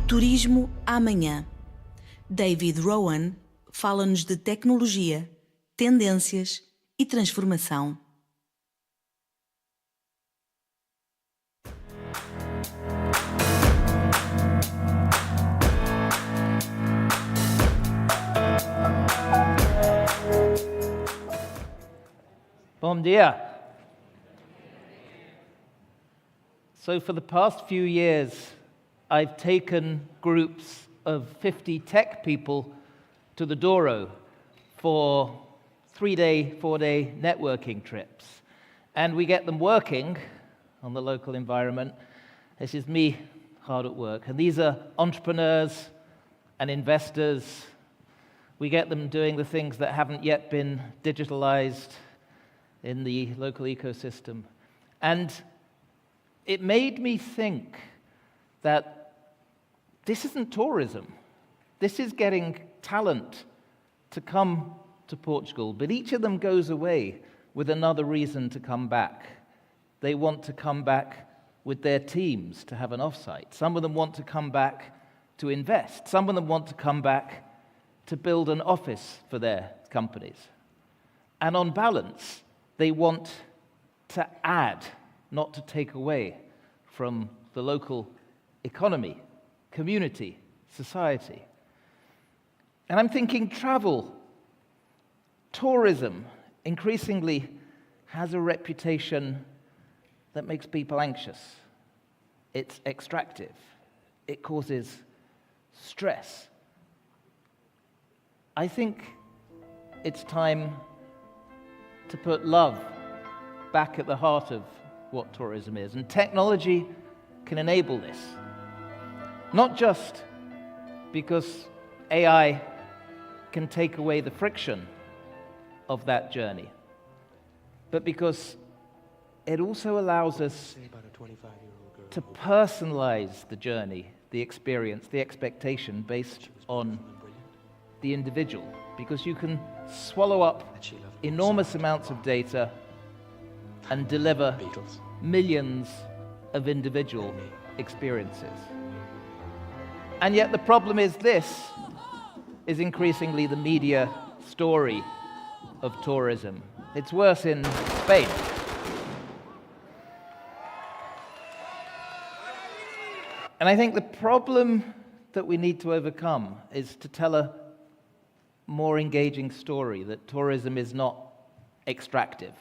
Turismo amanhã. David Rowan fala-nos de tecnologia, tendências e transformação. Bom dia. So for the past few years, I've taken groups of 50 tech people to the Douro for 3-day, 4-day networking trips. And we get them working on the local environment. This is me hard at work. And these are entrepreneurs and investors. We get them doing the things that haven't yet been digitalized in the local ecosystem. And it made me think that this isn't tourism. This is getting talent to come to Portugal, but each of them goes away with another reason to come back. They want to come back with their teams to have an offsite. Some of them want to come back to invest. Some of them want to come back to build an office for their companies. And on balance, they want to add, not to take away from the local economy, community, society. And I'm thinking travel, tourism, increasingly has a reputation that makes people anxious. It's extractive. It causes stress. I think it's time to put love back at the heart of what tourism is. And technology can enable this. Not just because AI can take away the friction of that journey, but because it also allows us to personalize the journey, the experience, the expectation based on the individual, because you can swallow up enormous amounts of data and deliver millions of individual experiences. And yet the problem is this is increasingly the media story of tourism. It's worse in Spain. And I think the problem that we need to overcome is to tell a more engaging story, that tourism is not extractive.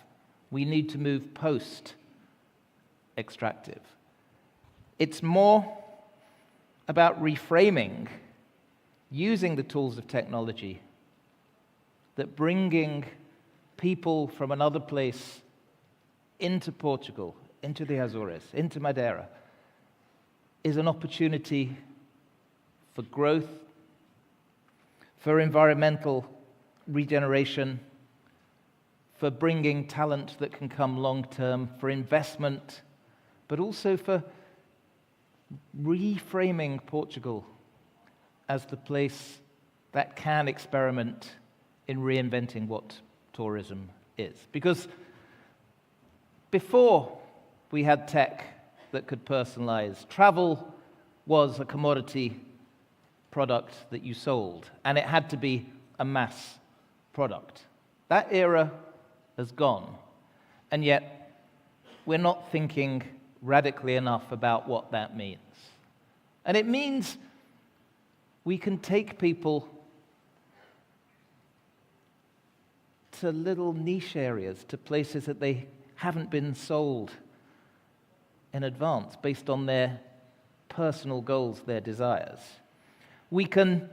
We need to move post-extractive. It's more about reframing, using the tools of technology, that bringing people from another place into Portugal, into the Azores, into Madeira, is an opportunity for growth, for environmental regeneration, for bringing talent that can come long-term, for investment, but also for reframing Portugal as the place that can experiment in reinventing what tourism is. Because before we had tech that could personalize, travel was a commodity product that you sold, and it had to be a mass product. That era has gone, and yet we're not thinking radically enough about what that means. And it means we can take people to little niche areas, to places that they haven't been sold in advance based on their personal goals, their desires. We can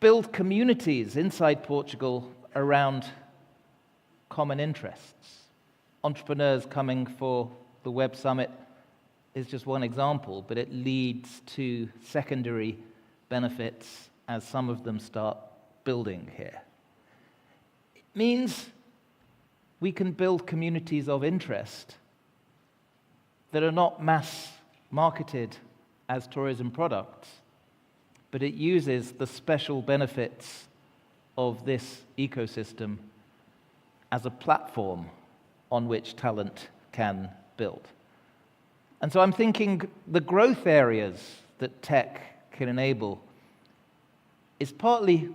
build communities inside Portugal around common interests. Entrepreneurs coming for the Web Summit is just one example, but it leads to secondary benefits as some of them start building here. It means we can build communities of interest that are not mass marketed as tourism products, but it uses the special benefits of this ecosystem as a platform on which talent can build. And so I'm thinking the growth areas that tech can enable is partly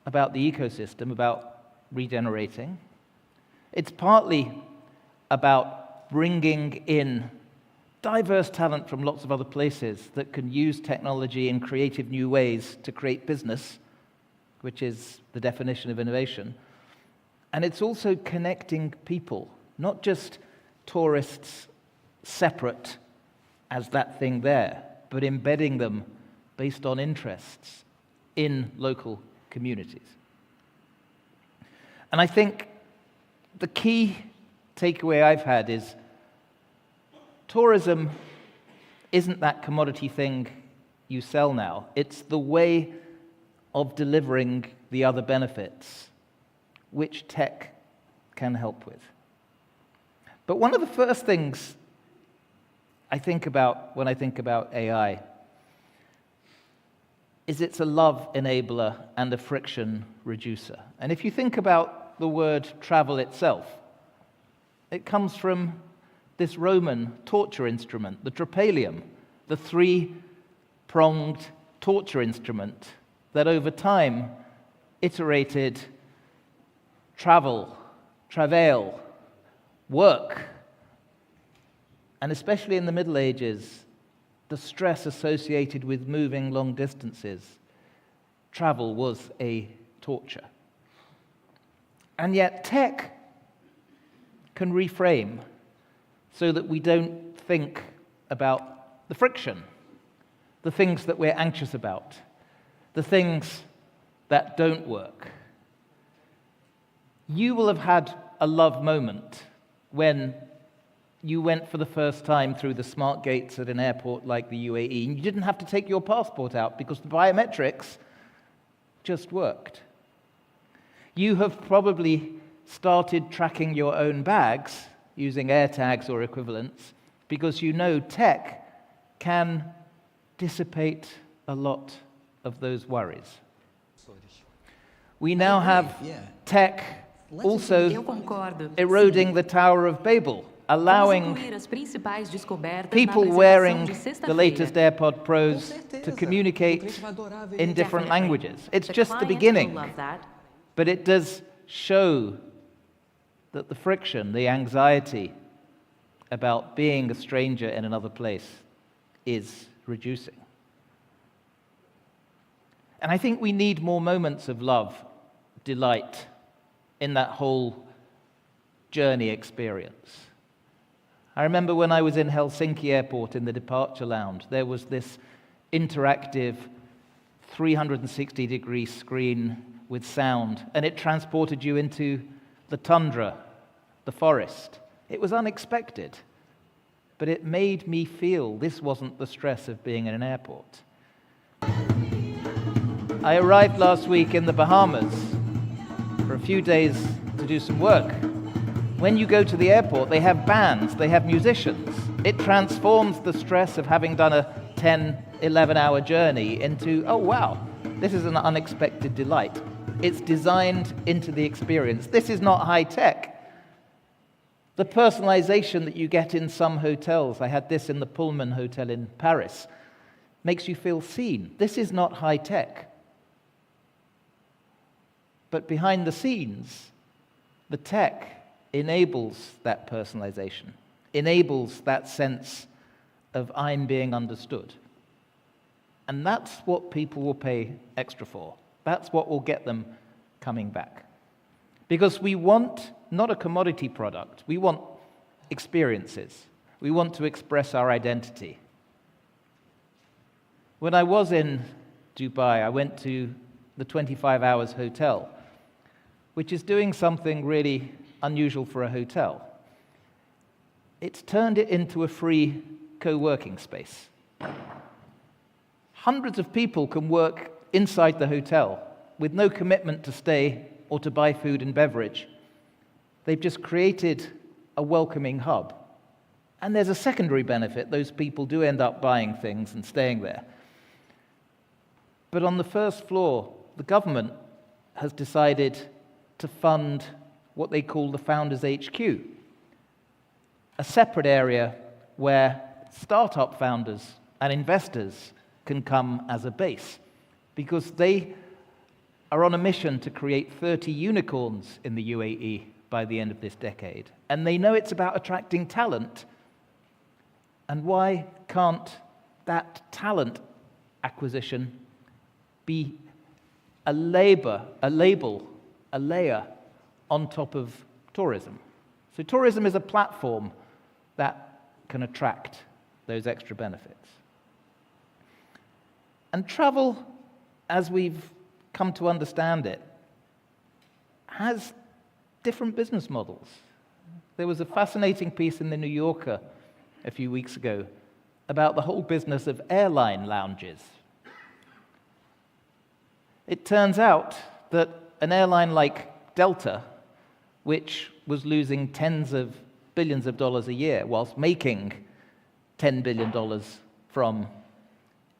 about the ecosystem, about regenerating. It's partly about bringing in diverse talent from lots of other places that can use technology in creative new ways to create business, which is the definition of innovation. And it's also connecting people, not just tourists separate as that thing there, but embedding them based on interests in local communities. And I think the key takeaway I've had is tourism isn't that commodity thing you sell now. It's the way of delivering the other benefits, which tech can help with. But one of the first things I think about when I think about AI is it's a love enabler and a friction reducer. And if you think about the word travel itself, it comes from this Roman torture instrument, the trapalium, the three-pronged torture instrument that over time iterated travel, travail, work, and especially in the Middle Ages, the stress associated with moving long distances. Travel was a torture. And yet tech can reframe so that we don't think about the friction, the things that we're anxious about, the things that don't work. You will have had a love moment when you went for the first time through the smart gates at an airport like the UAE, and you didn't have to take your passport out because the biometrics just worked. You have probably started tracking your own bags using AirTags or equivalents because you know tech can dissipate a lot of those worries. We now have tech also eroding the Tower of Babel, allowing people wearing the latest AirPod Pros to communicate in different languages. It's just the beginning, but it does show that the friction, the anxiety about being a stranger in another place is reducing. And I think we need more moments of love, delight in that whole journey experience. I remember when I was in Helsinki airport in the departure lounge, there was this interactive 360-degree screen with sound, and it transported you into the tundra, the forest. It was unexpected, but it made me feel this wasn't the stress of being in an airport. I arrived last week in the Bahamas for a few days to do some work. When you go to the airport, they have bands, they have musicians. It transforms the stress of having done a 10, 11-hour journey into, oh wow, this is an unexpected delight. It's designed into the experience. This is not high tech. The personalization that you get in some hotels, I had this in the Pullman Hotel in Paris, makes you feel seen. This is not high tech. But behind the scenes, the tech enables that personalization, enables that sense of I'm being understood. And that's what people will pay extra for. That's what will get them coming back. Because we want not a commodity product, we want experiences. We want to express our identity. When I was in Dubai, I went to the 25 Hours Hotel, which is doing something really unusual for a hotel. It's turned it into a free co-working space. Hundreds of people can work inside the hotel with no commitment to stay or to buy food and beverage. They've just created a welcoming hub. And there's a secondary benefit. Those people do end up buying things and staying there. But on the first floor, the government has decided to fund what they call the Founders HQ, a separate area where startup founders and investors can come as a base, because they are on a mission to create 30 unicorns in the UAE by the end of this decade. And they know it's about attracting talent. And why can't that talent acquisition be a layer on top of tourism? So tourism is a platform that can attract those extra benefits. And travel, as we've come to understand it, has different business models. There was a fascinating piece in The New Yorker a few weeks ago about the whole business of airline lounges. It turns out that an airline like Delta, which was losing tens of billions of dollars a year whilst making $10 billion from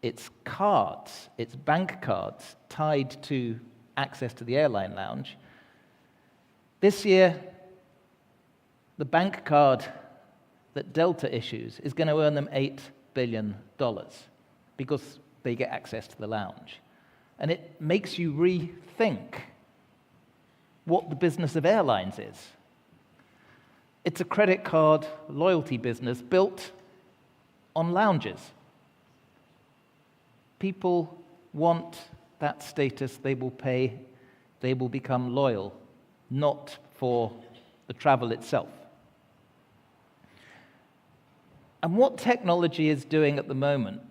its cards, its bank cards, tied to access to the airline lounge. This year, the bank card that Delta issues is going to earn them $8 billion because they get access to the lounge. And it makes you rethink what the business of airlines is. It's a credit card loyalty business built on lounges. People want that status, they will pay, they will become loyal, not for the travel itself. And what technology is doing at the moment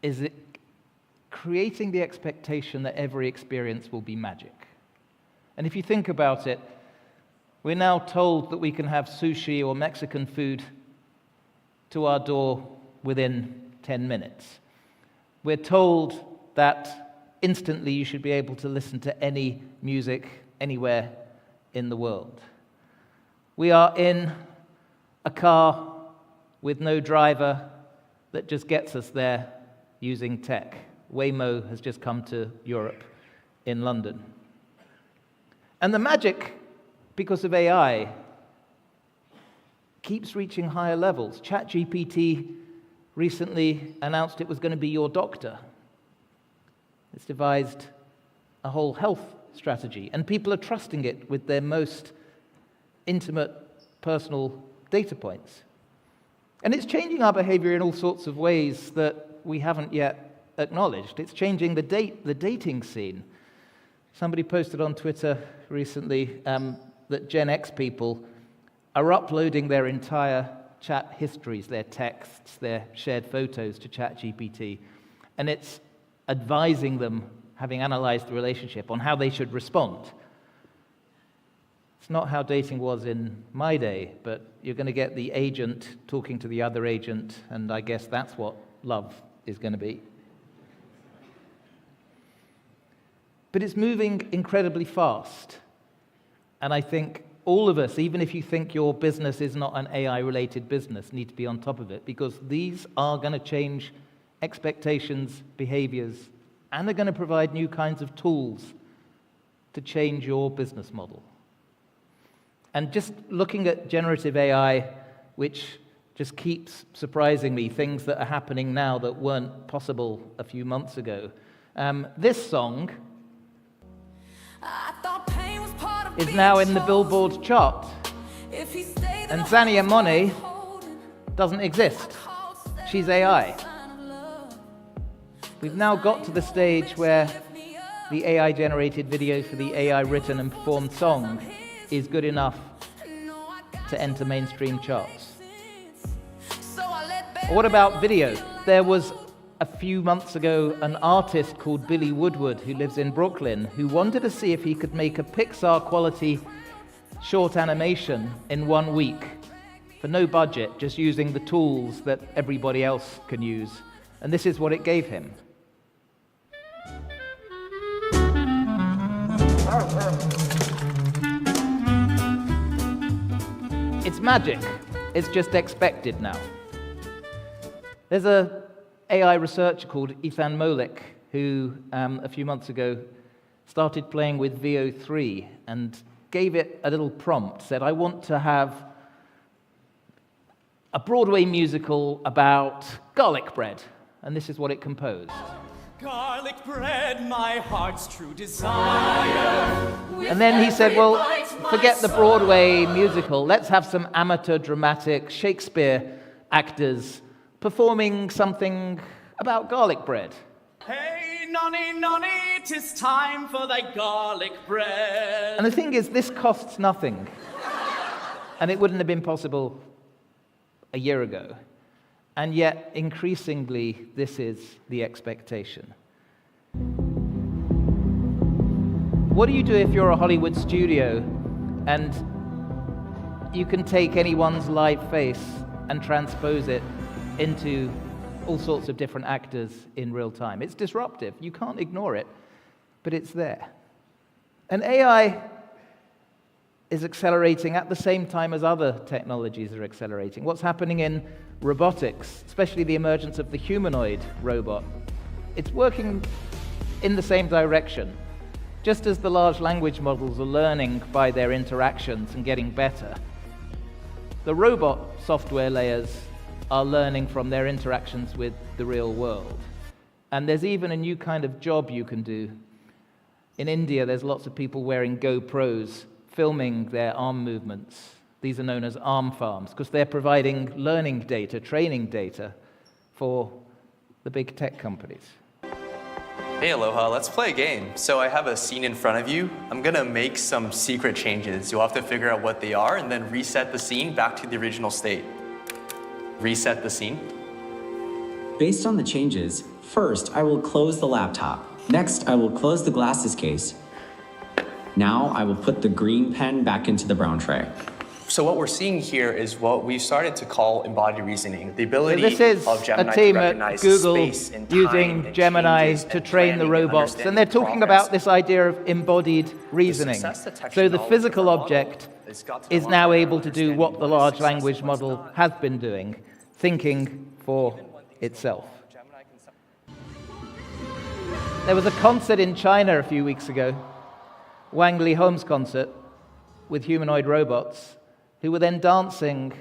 is it creating the expectation that every experience will be magic. And if you think about it, we're now told that we can have sushi or Mexican food to our door within 10 minutes. We're told that instantly you should be able to listen to any music anywhere in the world. We are in a car with no driver that just gets us there using tech. Waymo has just come to Europe in London. And the magic, because of AI, keeps reaching higher levels. ChatGPT recently announced it was going to be your doctor. It's devised a whole health strategy, and people are trusting it with their most intimate, personal data points. And it's changing our behavior in all sorts of ways that we haven't yet acknowledged. It's changing the dating scene. Somebody posted on Twitter recently that Gen X people are uploading their entire chat histories, their texts, their shared photos to ChatGPT, and it's advising them, having analyzed the relationship, on how they should respond. It's not how dating was in my day, but you're going to get the agent talking to the other agent, and I guess that's what love is going to be. But it's moving incredibly fast, and I think all of us, even if you think your business is not an AI-related business, need to be on top of it, because these are going to change expectations, behaviors, and they're going to provide new kinds of tools to change your business model. And just looking at generative AI, which just keeps surprising me, things that are happening now that weren't possible a few months ago. This song is now in the Billboard chart. And Zania Monet doesn't exist. She's AI. We've now got to the stage where the AI-generated video for the AI-written and performed song is good enough to enter mainstream charts. What about video? There was a few months ago an artist called Billy Woodward who lives in Brooklyn who wanted to see if he could make a Pixar-quality short animation in 1 week for no budget, just using the tools that everybody else can use. And this is what it gave him. It's magic. It's just expected now. There's an AI researcher called Ethan Molik who, a few months ago, started playing with VO3 and gave it a little prompt, said, I want to have a Broadway musical about garlic bread. and this is what it composed. Garlic bread, my heart's true desire. And then he said, well, forget the Broadway musical. Let's have some amateur dramatic Shakespeare actors performing something about garlic bread. Hey, nonny, nonny, 'tis time for thy garlic bread. And the thing is, this costs nothing. And it wouldn't have been possible a year ago. And yet, increasingly, this is the expectation. What do you do if you're a Hollywood studio and you can take anyone's live face and transpose it into all sorts of different actors in real time? It's disruptive. You can't ignore it, but it's there. And AI is accelerating at the same time as other technologies are accelerating. What's happening in robotics, especially the emergence of the humanoid robot, it's working in the same direction. Just as the large language models are learning by their interactions and getting better, the robot software layers are learning from their interactions with the real world. And there's even a new kind of job you can do. In India, there's lots of people wearing GoPros, filming their arm movements. These are known as arm farms, because they're providing learning data, training data for the big tech companies. Hey Aloha, let's play a game. So I have a scene in front of you. I'm gonna make some secret changes. You'll have to figure out what they are and then reset the scene back to the original state. Reset the scene. Based on the changes, first I will close the laptop. Next, I will close the glasses case. Now I will put the green pen back into the brown tray. So what we're seeing here is what we've started to call embodied reasoning, the ability So this is of Gemini a team to at recognize Google space and time using and Gemini changes to and train the planning and robots, and understanding they're talking progress. about this idea of embodied reasoning. success detection So the knowledge physical of our object model has got to is the now level of able to do understanding what the what is large success language and what's model not. has been doing, thinking for itself. There was a concert in China a few weeks ago, Wang Lihome's concert, with humanoid robots, who were then dancing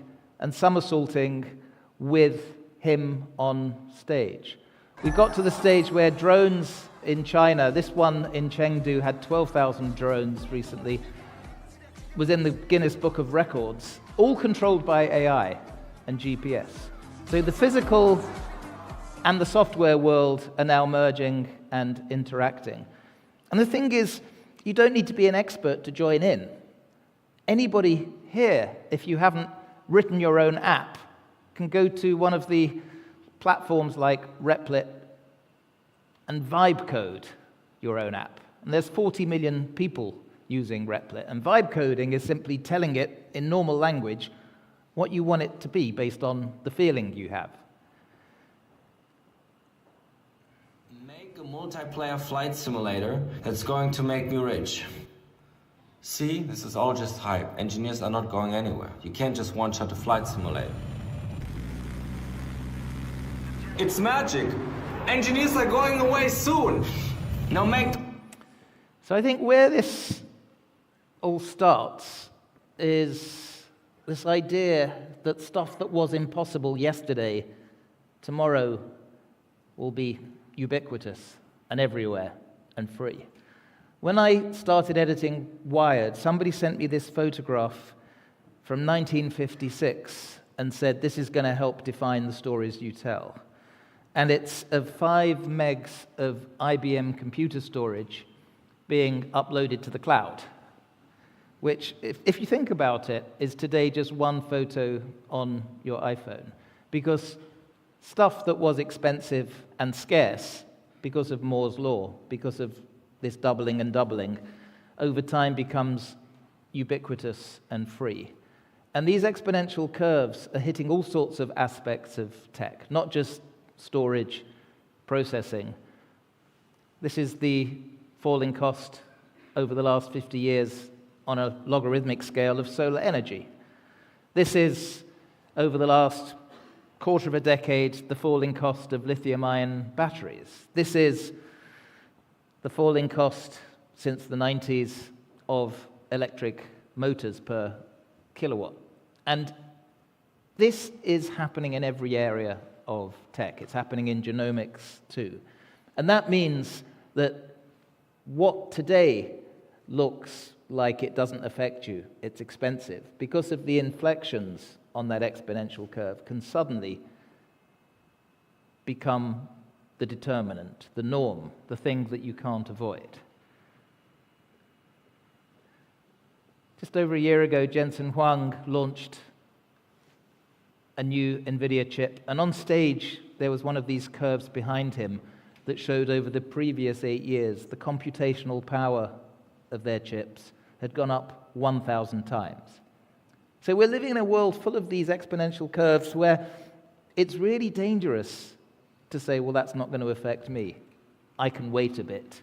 and somersaulting with him on stage. We got to the stage where drones in China, this one in Chengdu had 12,000 drones recently, was in the Guinness Book of Records, all controlled by AI and GPS. So the physical and the software world are now merging and interacting. And the thing is, you don't need to be an expert to join in. Anybody here, if you haven't written your own app, can go to one of the platforms like Replit and vibe code your own app. And there's 40 million people using Replit. And vibe coding is simply telling it in normal language what you want it to be based on the feeling you have. Make a multiplayer flight simulator that's going to make me rich. See, this is all just hype. Engineers are not going anywhere. You can't just one-shot a flight simulator. It's magic. Engineers are going away soon. Now make... So I think where this all starts is this idea that stuff that was impossible yesterday, tomorrow will be ubiquitous and everywhere and free. When I started editing Wired, somebody sent me this photograph from 1956 and said, this is going to help define the stories you tell. And it's of 5 megs of IBM computer storage being uploaded to the cloud, which, if you think about it, is today just one photo on your iPhone. Because stuff that was expensive and scarce because of Moore's law, because of this doubling and doubling, over time becomes ubiquitous and free. And these exponential curves are hitting all sorts of aspects of tech, not just storage, processing. This is the falling cost over the last 50 years on a logarithmic scale of solar energy. This is, over the last quarter of a decade, the falling cost of lithium-ion batteries. This is the falling cost since the 90s of electric motors per kilowatt. And this is happening in every area of tech. It's happening in genomics too. And that means that what today looks like it doesn't affect you, it's expensive, because of the inflections on that exponential curve, can suddenly become the determinant, the norm, the thing that you can't avoid. Just over a year ago, Jensen Huang launched a new NVIDIA chip, and on stage there was one of these curves behind him that showed over the previous 8 years the computational power of their chips had gone up 1,000 times. So we're living in a world full of these exponential curves where it's really dangerous to say, well, that's not going to affect me. I can wait a bit.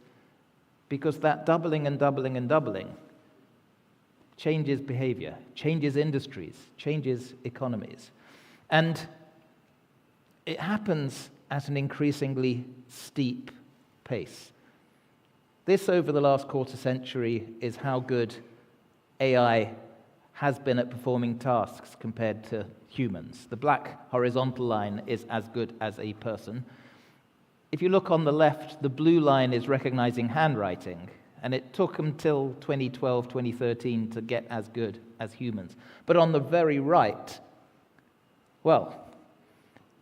Because that doubling and doubling and doubling changes behavior, changes industries, changes economies. And it happens at an increasingly steep pace. This, over the last quarter century, is how good AI has been at performing tasks compared to humans. The black horizontal line is as good as a person. If you look on the left, the blue line is recognizing handwriting, and it took until 2012, 2013 to get as good as humans. But on the very right, well,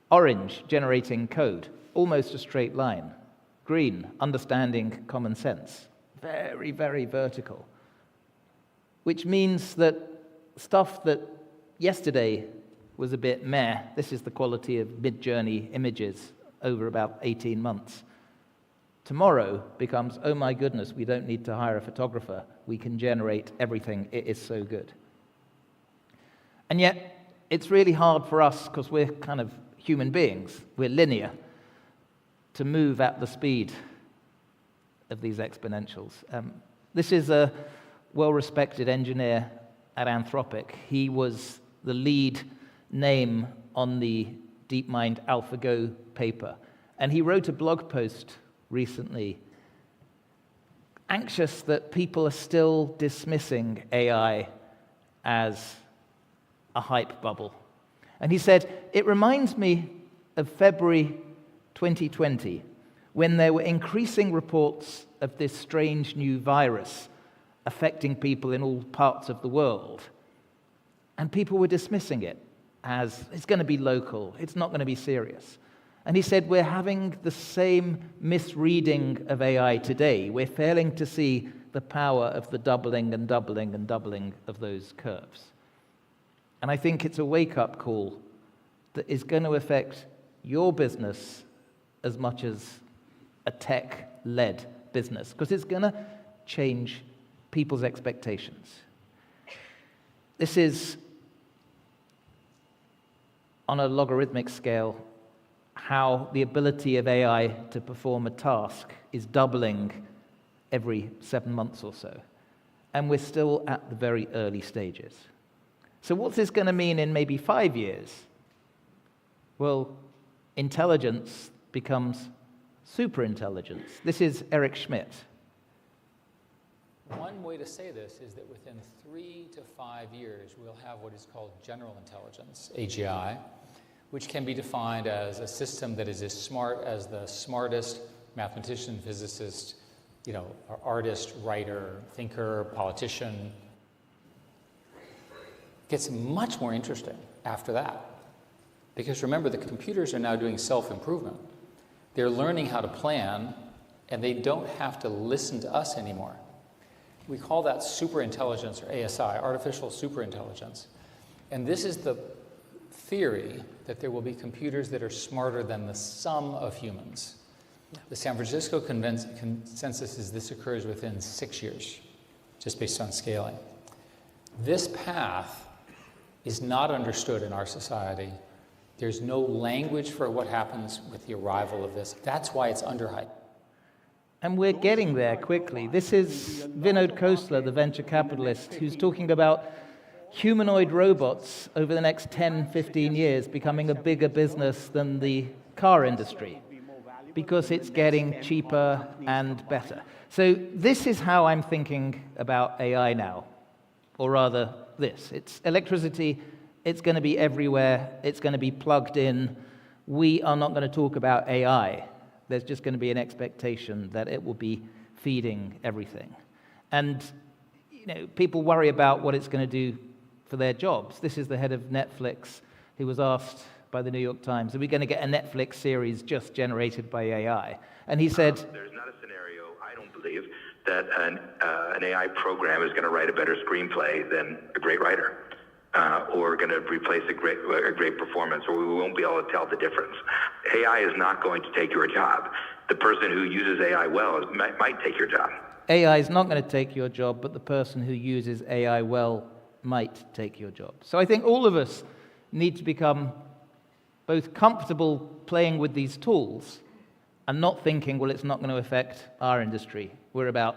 orange, generating code, almost a straight line. Green, understanding common sense. Very, very vertical. Which means that stuff that yesterday was a bit meh, this is the quality of mid-journey images over about 18 months. Tomorrow becomes, oh my goodness, we don't need to hire a photographer. We can generate everything. It is so good. And yet, it's really hard for us, because we're kind of human beings, we're linear, to move at the speed of these exponentials. This is a well-respected engineer at Anthropic. He was the lead name on the DeepMind AlphaGo paper. And he wrote a blog post recently, anxious that people are still dismissing AI as a hype bubble. And he said, it reminds me of February 2020, when there were increasing reports of this strange new virus affecting people in all parts of the world. And people were dismissing it as, it's going to be local, it's not going to be serious. And he said, we're having the same misreading of AI today. We're failing to see the power of the doubling and doubling and doubling of those curves. And I think it's a wake-up call that is going to affect your business as much as a tech-led business, because it's going to change people's expectations. This is, on a logarithmic scale, how the ability of AI to perform a task is doubling every 7 months or so. And we're still at the very early stages. So what's this going to mean in maybe 5 years? Well, intelligence becomes superintelligence. This is Eric Schmidt. One way to say this is that within 3 to 5 years, we'll have what is called general intelligence, AGI, which can be defined as a system that is as smart as the smartest mathematician, physicist, or artist, writer, thinker, politician. It gets much more interesting after that. Because remember, the computers are now doing self-improvement. They're learning how to plan, and they don't have to listen to us anymore. We call that superintelligence, or ASI, artificial superintelligence. And this is the theory that there will be computers that are smarter than the sum of humans. The San Francisco consensus is this occurs within 6 years, just based on scaling. This path is not understood in our society. There's no language for what happens with the arrival of this. That's why it's underhyped. And we're getting there quickly. This is Vinod Khosla, the venture capitalist, who's talking about humanoid robots over the next 10, 15 years becoming a bigger business than the car industry, because it's getting cheaper and better. So this is how I'm thinking about AI now, or rather this. It's electricity, it's going to be everywhere, it's going to be plugged in we are not going to talk about AI. There's just going to be an expectation that it will be feeding everything. And people worry about what it's going to do for their jobs. This is the head of Netflix who was asked by the New York Times, are we going to get a Netflix series just generated by AI? And he said, there's not a scenario, I don't believe, that an AI program is going to write a better screenplay than a great writer, or going to replace a great performance, or we won't be able to tell the difference. AI is not going to take your job. The person who uses AI well might take your job. AI is not going to take your job, but the person who uses AI well might take your job. So I think all of us need to become both comfortable playing with these tools and not thinking, well, it's not going to affect our industry. We're about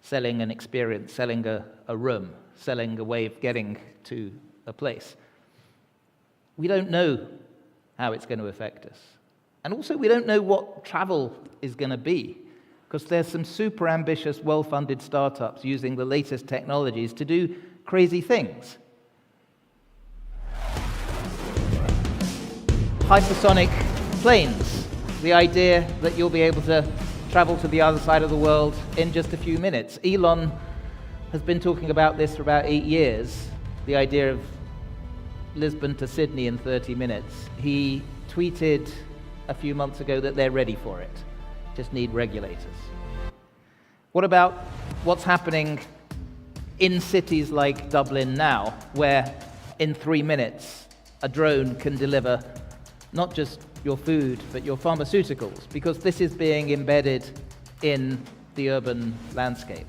selling an experience, selling a room, selling a way of getting to a place. We don't know how it's going to affect us. And also, we don't know what travel is going to be, because there's some super ambitious, well-funded startups using the latest technologies to do crazy things. Hypersonic planes, the idea that you'll be able to travel to the other side of the world in just a few minutes. Elon has been talking about this for about 8 years, the idea of Lisbon to Sydney in 30 minutes. He tweeted a few months ago that they're ready for it, just need regulators. What about what's happening in cities like Dublin now, where in 3 minutes a drone can deliver not just your food, but your pharmaceuticals, because this is being embedded in the urban landscape.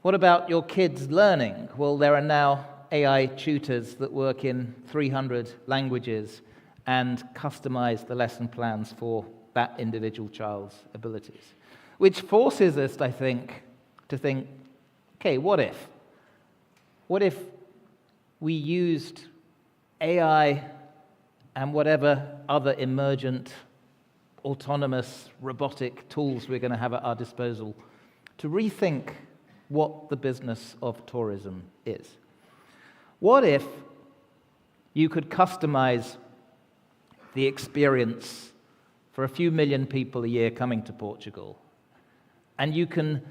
What about your kids learning? Well, there are now AI tutors that work in 300 languages and customize the lesson plans for that individual child's abilities, which forces us, I think, to think, okay, what if? What if we used AI and whatever other emergent, autonomous, robotic tools we're going to have at our disposal to rethink what the business of tourism is? What if you could customize the experience for a few million people a year coming to Portugal, and you can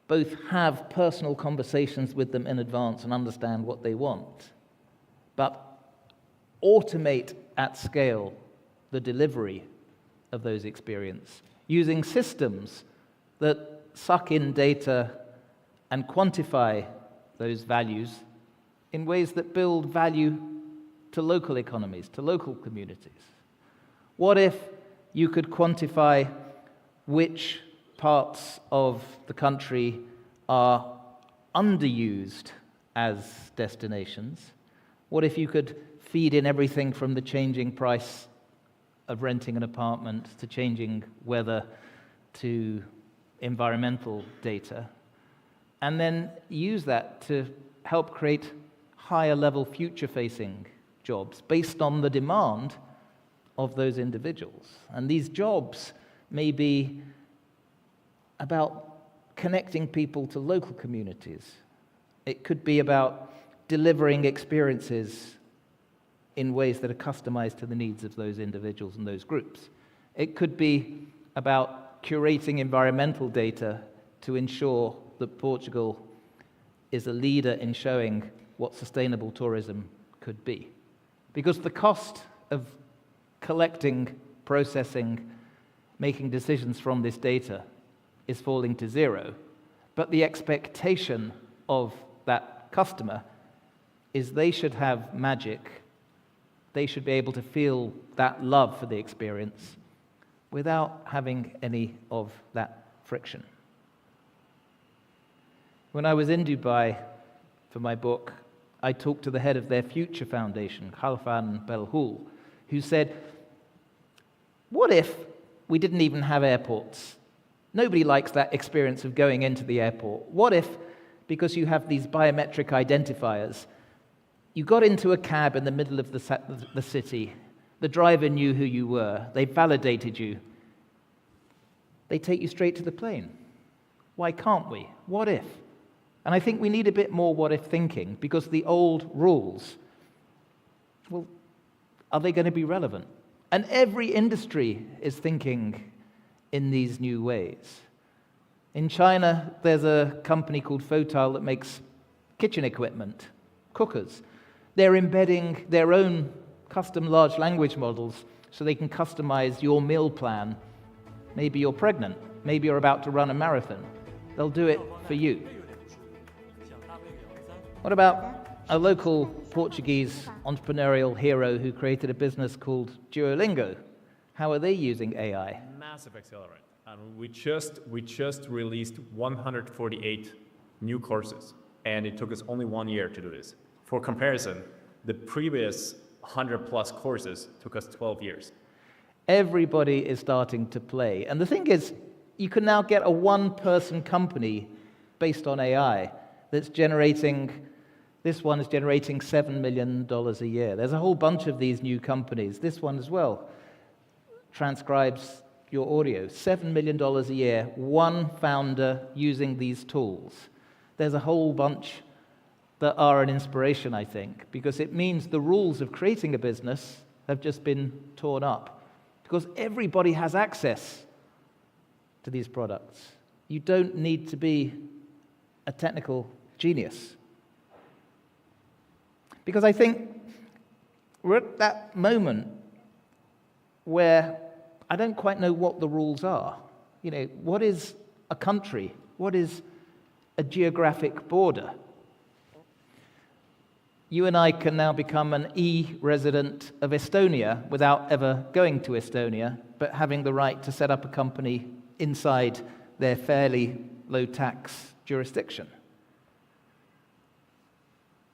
both have personal conversations with them in advance and understand what they want, but automate at scale the delivery of those experiences using systems that suck in data and quantify those values in ways that build value to local economies, to local communities? What if you could quantify which parts of the country are underused as destinations? What if you could feed in everything from the changing price of renting an apartment to changing weather to environmental data, and then use that to help create higher level future-facing jobs based on the demand of those individuals? And these jobs may be about connecting people to local communities. It could be about delivering experiences in ways that are customized to the needs of those individuals and those groups. It could be about curating environmental data to ensure that Portugal is a leader in showing what sustainable tourism could be. Because the cost of collecting, processing, making decisions from this data is falling to zero, but the expectation of that customer is they should have magic. They should be able to feel that love for the experience without having any of that friction. When I was in Dubai for my book, I talked to the head of their Future Foundation, Khalfan Belhoul, who said, what if we didn't even have airports? Nobody likes that experience of going into the airport. What if, because you have these biometric identifiers, you got into a cab in the middle of the city, the driver knew who you were, they validated you, they take you straight to the plane. Why can't we? What if? And I think we need a bit more what-if thinking, because the old rules, well, are they going to be relevant? And every industry is thinking in these new ways. In China, there's a company called Fotile that makes kitchen equipment, cookers. They're embedding their own custom large language models so they can customize your meal plan. Maybe you're pregnant, maybe you're about to run a marathon. They'll do it for you. What about a local Portuguese entrepreneurial hero who created a business called Duolingo? How are they using AI? Massive accelerant. We just released 148 new courses, and it took us only 1 year to do this. For comparison, the previous 100+ courses took us 12 years. Everybody is starting to play. And the thing is, you can now get a one-person company based on AI that's generating, this one is generating $7 million a year. There's a whole bunch of these new companies. This one as well transcribes your audio. $7 million a year, one founder using these tools. There's a whole bunch that are an inspiration, I think, because it means the rules of creating a business have just been torn up, because everybody has access to these products. You don't need to be a technical genius. Because I think we're at that moment where I don't quite know what the rules are. You know, what is a country? What is a geographic border? You and I can now become an e-resident of Estonia without ever going to Estonia, but having the right to set up a company inside their fairly low-tax jurisdiction.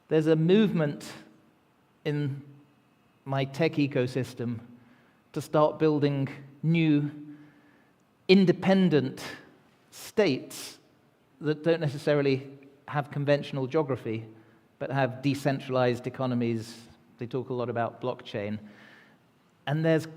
There's a movement in my tech ecosystem to start building new independent states that don't necessarily have conventional geography, but have decentralized economies. They talk a lot about blockchain. And there's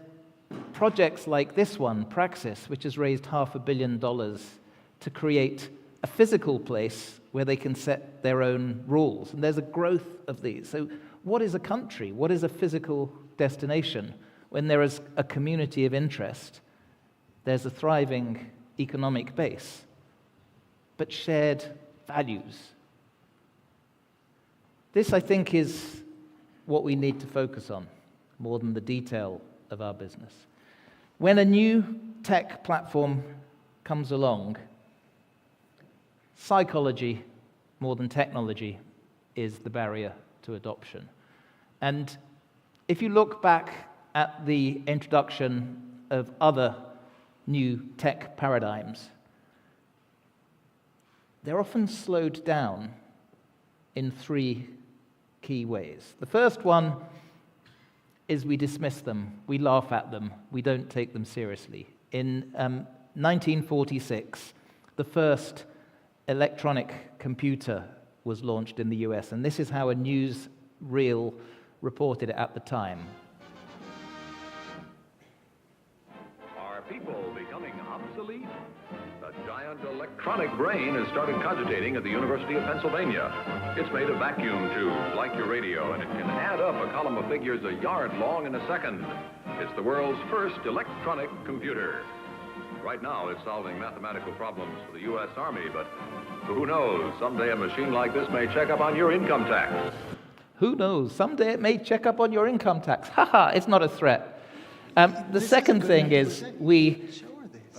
projects like this one, Praxis, which has raised $500 million to create a physical place where they can set their own rules. And there's a growth of these. So what is a country? What is a physical destination? When there is a community of interest, there's a thriving economic base, but shared values. This, I think, is what we need to focus on more than the detail of our business. When a new tech platform comes along, psychology more than technology is the barrier to adoption. And if you look back at the introduction of other new tech paradigms, they're often slowed down in three key ways. The first one is we dismiss them, we laugh at them, we don't take them seriously. In 1946, the first electronic computer was launched in the US, and this is how a newsreel reported it at the time. Are people becoming obsolete? A giant electronic brain has started cogitating at the University of Pennsylvania. It's made a vacuum tube, like your radio, and it can add up a column of figures a yard long in a second. It's the world's first electronic computer. Right now, it's solving mathematical problems for the U.S. Army, but who knows? Someday a machine like this may check up on your income tax. Who knows? Someday it may check up on your income tax. Haha, it's not a threat. The second thing is we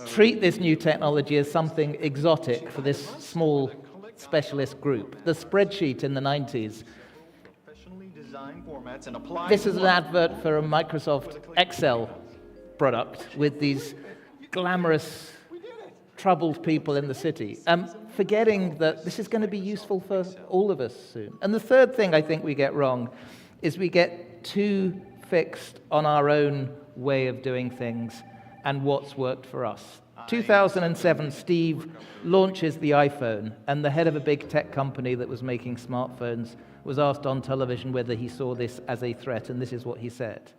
treat this new technology as something exotic for this small specialist group. The spreadsheet in the 90s. This is an advert for a Microsoft Excel product with these glamorous, troubled people in the city, forgetting that this is going to be useful for all of us soon. And the third thing I think we get wrong is we get too fixed on our own way of doing things and what's worked for us. 2007, Steve launches the iPhone, and the head of a big tech company that was making smartphones was asked on television whether he saw this as a threat, and this is what he said.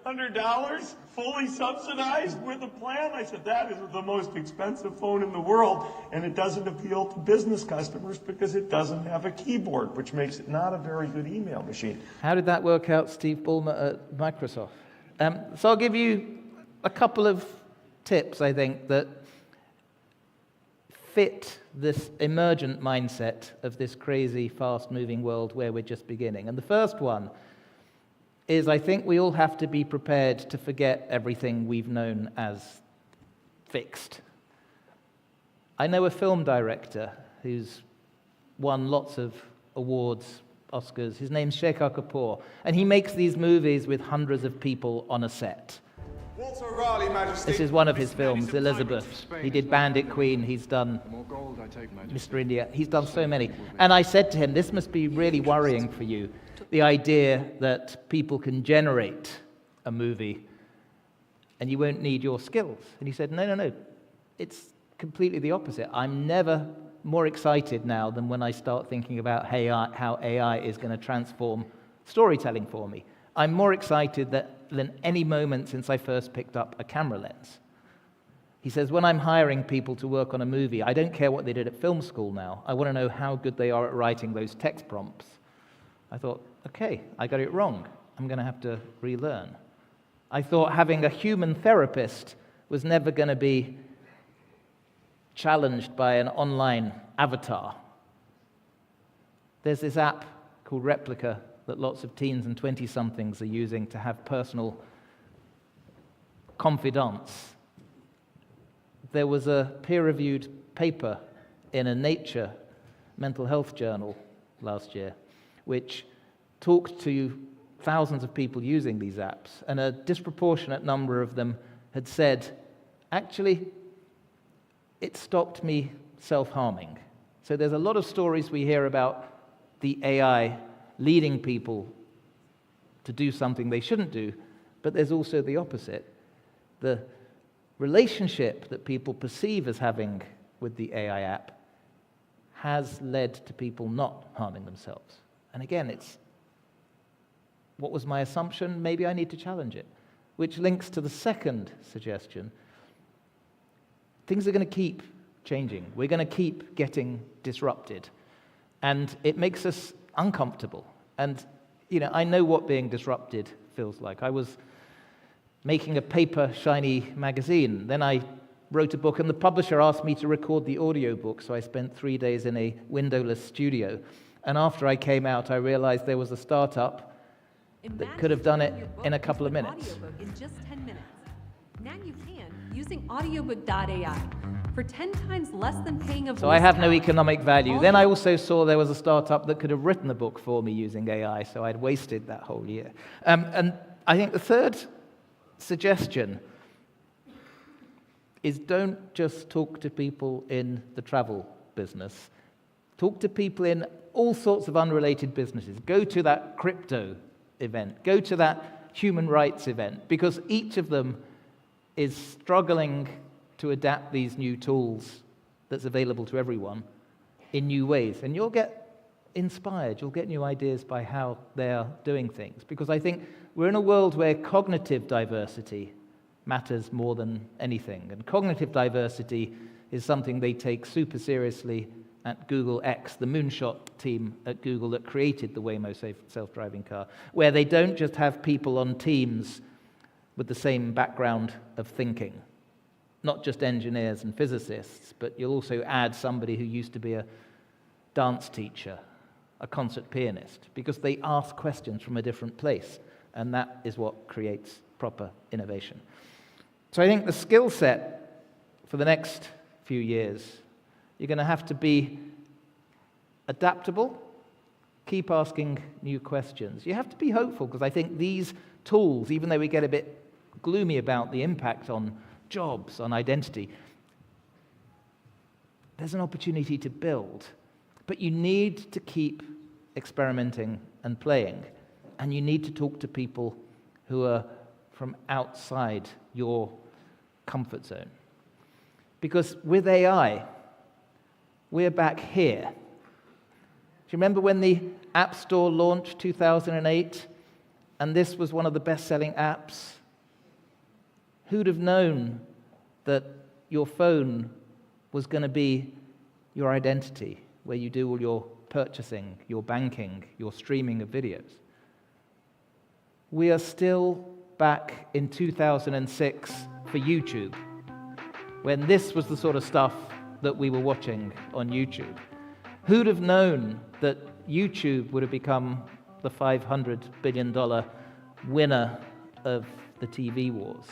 $500 fully subsidized with a plan? I said, that is the most expensive phone in the world, and it doesn't appeal to business customers because it doesn't have a keyboard, which makes it not a very good email machine. How did that work out, Steve Ballmer at Microsoft? So I'll give you a couple of tips, I think, that fit this emergent mindset of this crazy, fast-moving world where we're just beginning. And the first one is I think we all have to be prepared to forget everything we've known as fixed. I know a film director who's won lots of awards, Oscars. His name's Shekhar Kapoor, and he makes these movies with hundreds of people on a set. This is one of his films, Elizabeth. He did Bandit Queen, he's done Mr. India, he's done so many. And I said to him, this must be really worrying for you, the idea that people can generate a movie and you won't need your skills. And he said, no, it's completely the opposite. I'm never more excited now than when I start thinking about how AI is going to transform storytelling for me. I'm more excited than any moment since I first picked up a camera lens. He says, when I'm hiring people to work on a movie, I don't care what they did at film school now. I want to know how good they are at writing those text prompts. I thought, okay, I got it wrong. I'm going to have to relearn. I thought having a human therapist was never going to be challenged by an online avatar. There's this app called Replica that lots of teens and 20-somethings are using to have personal confidants. There was a peer-reviewed paper in a Nature mental health journal last year, which talked to thousands of people using these apps, and a disproportionate number of them had said, actually, it stopped me self-harming. So there's a lot of stories we hear about the AI leading people to do something they shouldn't do, but there's also the opposite. The relationship that people perceive as having with the AI app has led to people not harming themselves. And again, it's, what was my assumption? Maybe I need to challenge it. Which links to the second suggestion. Things are going to keep changing. We're going to keep getting disrupted. And it makes us uncomfortable. And, I know what being disrupted feels like. I was making a paper, shiny magazine. Then I wrote a book, and the publisher asked me to record the audiobook, so I spent 3 days in a windowless studio. And after I came out, I realized there was a startup that could have done it in a couple of minutes. Audiobook in just 10 minutes. Now you can, using audiobook.ai for 10 times less than paying a voice. So I have no economic value. Then I also saw there was a startup that could have written the book for me using AI, so I'd wasted that whole year. And I think the third suggestion is don't just talk to people in the travel business. Talk to people in all sorts of unrelated businesses. Go to that crypto event. Go to that human rights event, because each of them is struggling to adapt these new tools that's available to everyone in new ways. And you'll get inspired. You'll get new ideas by how they are doing things. Because I think we're in a world where cognitive diversity matters more than anything. And cognitive diversity is something they take super seriously at Google X, the moonshot team at Google that created the Waymo self-driving car, where they don't just have people on teams with the same background of thinking, not just engineers and physicists, but you'll also add somebody who used to be a dance teacher, a concert pianist, because they ask questions from a different place, and that is what creates proper innovation. So I think the skill set for the next few years, you're going to have to be adaptable, keep asking new questions. You have to be hopeful, because I think these tools, even though we get a bit gloomy about the impact on jobs, on identity, there's an opportunity to build. But you need to keep experimenting and playing, and you need to talk to people who are from outside your comfort zone. Because with AI, we're back here. Do you remember when the App Store launched 2008, and this was one of the best-selling apps? Who'd have known that your phone was going to be your identity, where you do all your purchasing, your banking, your streaming of videos? We are still back in 2006 for YouTube, when this was the sort of stuff that we were watching on YouTube? Who'd have known that YouTube would have become the $500 billion winner of the TV wars?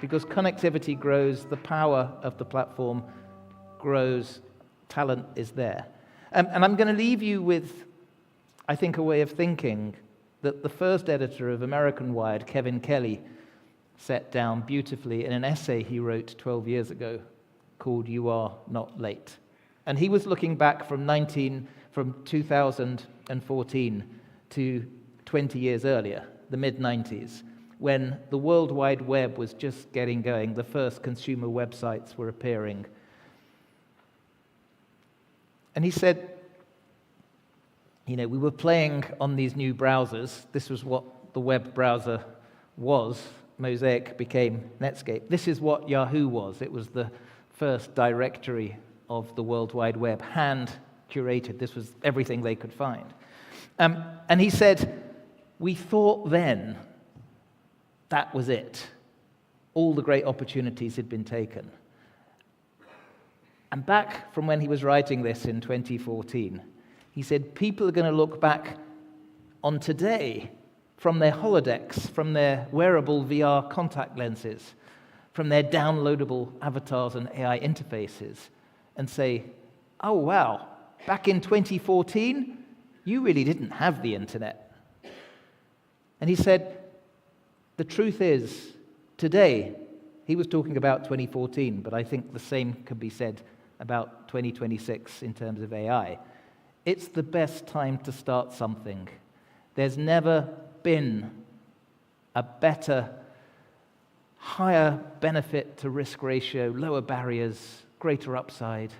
Because connectivity grows, the power of the platform grows, talent is there. And I'm going to leave you with, I think, a way of thinking that the first editor of American Wired, Kevin Kelly, set down beautifully in an essay he wrote 12 years ago called "You Are Not Late." And he was looking back from 2014 to 20 years earlier, the mid-90s, when the World Wide Web was just getting going, the first consumer websites were appearing. And he said, we were playing on these new browsers. This was what the web browser was. Mosaic became Netscape. This is what Yahoo was. It was the first directory of the World Wide Web, hand-curated. This was everything they could find. And he said, we thought then that was it. All the great opportunities had been taken. And back from when he was writing this in 2014, he said, people are going to look back on today from their holodecks, from their wearable VR contact lenses, from their downloadable avatars and AI interfaces, and say, oh, wow, back in 2014, you really didn't have the internet. And he said, the truth is, today, he was talking about 2014, but I think the same could be said about 2026 in terms of AI. It's the best time to start something. There's never been a better, higher benefit to risk ratio, lower barriers, greater upside,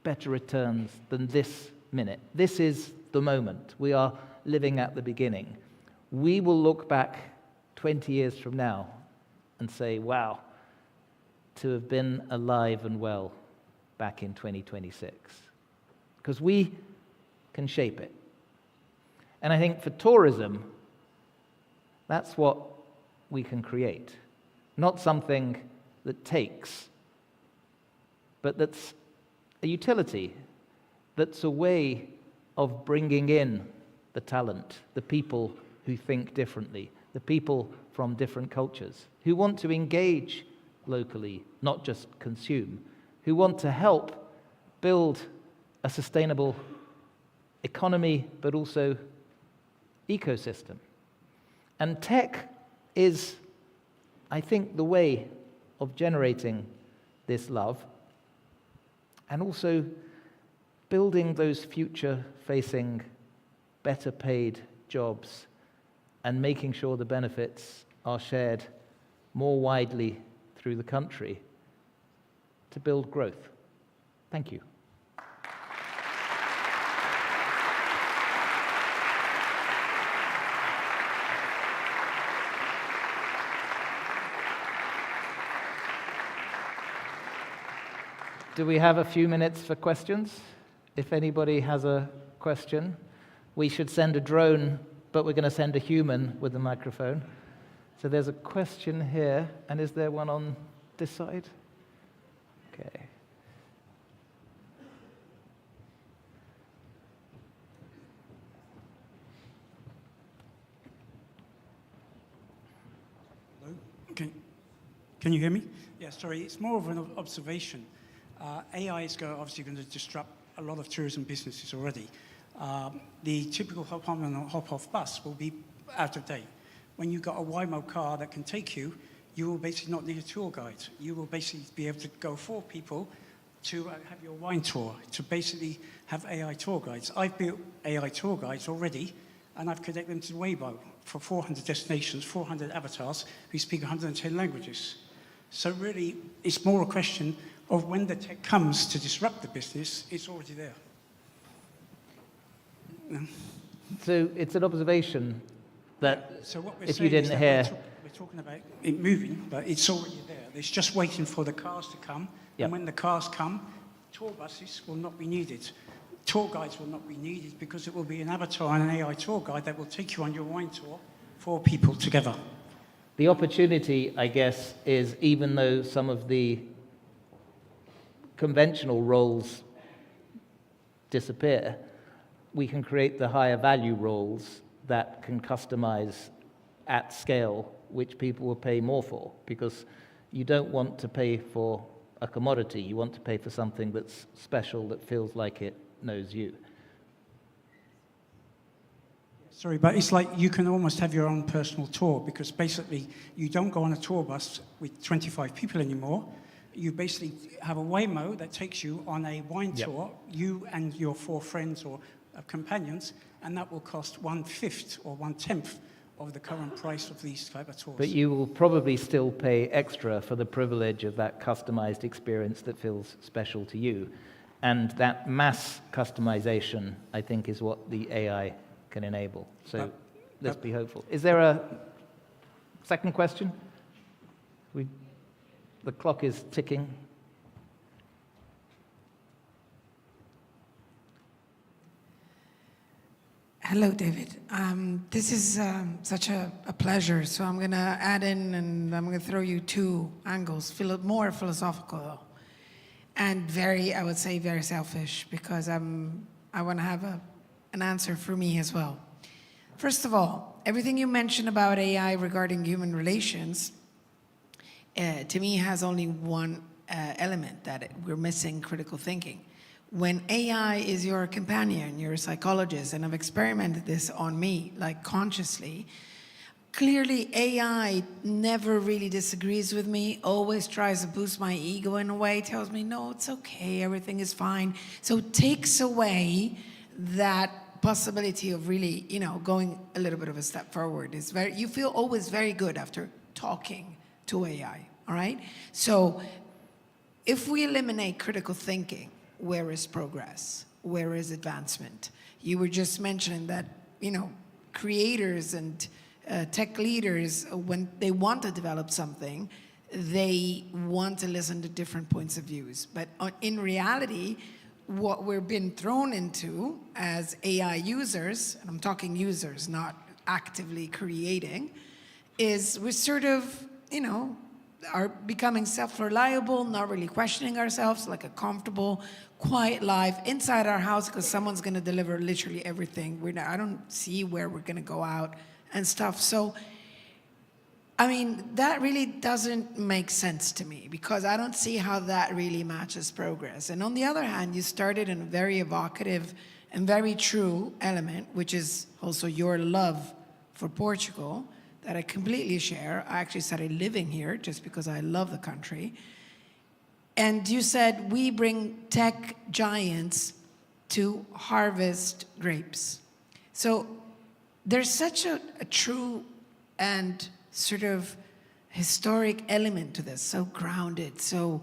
better returns than this minute. This is the moment. We are living at the beginning. We will look back 20 years from now and say, wow, to have been alive and well back in 2026. Because we can shape it. And I think for tourism, that's what we can create. Not something that takes, but that's a utility, that's a way of bringing in the talent, the people who think differently, the people from different cultures, who want to engage locally, not just consume, who want to help build a sustainable economy, but also ecosystem. And tech is, I think, the way of generating this love and also building those future-facing, better-paid jobs and making sure the benefits are shared more widely through the country to build growth. Thank you. Do we have a few minutes for questions? If anybody has a question, we should send a drone, but we're going to send a human with a microphone. So there's a question here, and is there one on this side? Okay. Hello? Can you hear me? Yeah, sorry, it's more of an observation. AI is obviously going to disrupt a lot of tourism businesses already. The typical hop-on and hop-off bus will be out of date. When you've got a Waymo car that can take you, you will basically not need a tour guide. You will basically be able to go for people to have your wine tour, to basically have AI tour guides. I've built AI tour guides already, and I've connected them to Waymo for 400 destinations, 400 avatars who speak 110 languages. So really, it's more a question of when the tech comes to disrupt the business, it's already there. So it's an observation that so what we're if saying you didn't hear... We're talking about it moving, but it's already there. It's just waiting for the cars to come. Yep. And when the cars come, tour buses will not be needed. Tour guides will not be needed because it will be an avatar and an AI tour guide that will take you on your wine tour, 4 people together. The opportunity, I guess, is even though some of the conventional roles disappear, we can create the higher value roles that can customize at scale, which people will pay more for, because you don't want to pay for a commodity, you want to pay for something that's special, that feels like it knows you. Sorry, but it's like you can almost have your own personal tour, because basically you don't go on a tour bus with 25 people anymore. You basically have a Waymo that takes you on a wine tour, you and your 4 friends or companions, and that will cost 1/5 or 1/10 of the current price of these type of tours. But you will probably still pay extra for the privilege of that customized experience that feels special to you. And that mass customization, I think, is what the AI can enable. So let's be hopeful. Is there a second question? The clock is ticking. Hello, David. This is such a pleasure. So I'm going to add in, and I'm going to throw you 2 angles, more philosophical, though, and I would say, very selfish, because I want to have an answer for me as well. First of all, everything you mentioned about AI regarding human relations, to me, has only one element, that we're missing critical thinking. When AI is your companion, you're a psychologist, and I've experimented this on me, like consciously, clearly AI never really disagrees with me, always tries to boost my ego in a way, tells me, no, it's okay, everything is fine. So it takes away that possibility of really, going a little bit of a step forward. You feel always very good after talking to AI, all right? So if we eliminate critical thinking, where is progress? Where is advancement? You were just mentioning that, creators and tech leaders, when they want to develop something, they want to listen to different points of views. But in reality, what we're being thrown into as AI users, and I'm talking users, not actively creating, is we're sort of, are becoming self-reliable, not really questioning ourselves, like a comfortable, quiet life inside our house, because someone's going to deliver literally everything. I don't see where we're going to go out and stuff. So, that really doesn't make sense to me, because I don't see how that really matches progress. And on the other hand, you started in a very evocative and very true element, which is also your love for Portugal, that I completely share. I actually started living here just because I love the country. And you said we bring tech giants to harvest grapes. So there's such a true and sort of historic element to this, so grounded, so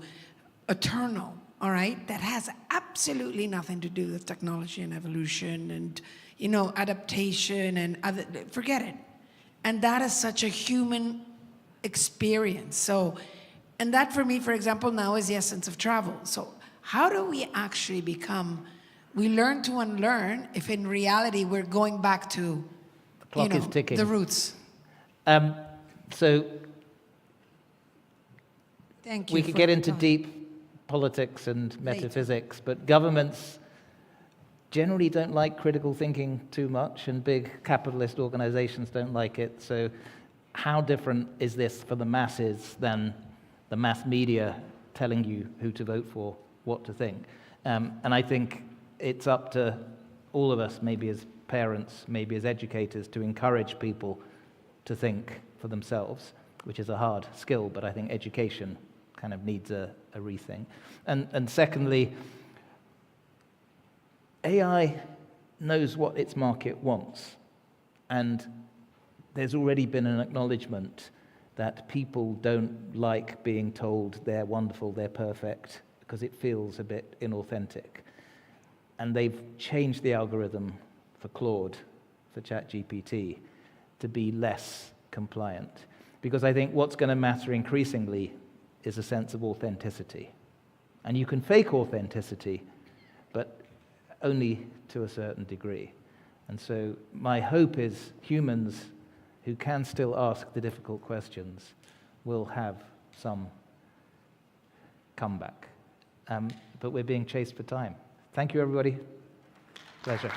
eternal, all right? That has absolutely nothing to do with technology and evolution and, adaptation and other, forget it. And that is such a human experience. So, and that for me, for example, now is the essence of travel. So how do we actually we learn to unlearn if in reality we're going back to, the clock is ticking. The roots? So Thank you. We could get into deep politics and metaphysics, but governments generally don't like critical thinking too much, and big capitalist organizations don't like it. So how different is this for the masses than the mass media telling you who to vote for, what to think? And I think it's up to all of us, maybe as parents, maybe as educators, to encourage people to think for themselves, which is a hard skill, but I think education kind of needs a rethink. And secondly, AI knows what its market wants, and there's already been an acknowledgement that people don't like being told they're wonderful, they're perfect, because it feels a bit inauthentic. And they've changed the algorithm for Claude, for ChatGPT, to be less compliant. Because I think what's going to matter increasingly is a sense of authenticity. And you can fake authenticity, but only to a certain degree. And so my hope is humans who can still ask the difficult questions will have some comeback. But we're being chased for time. Thank you, everybody. Pleasure.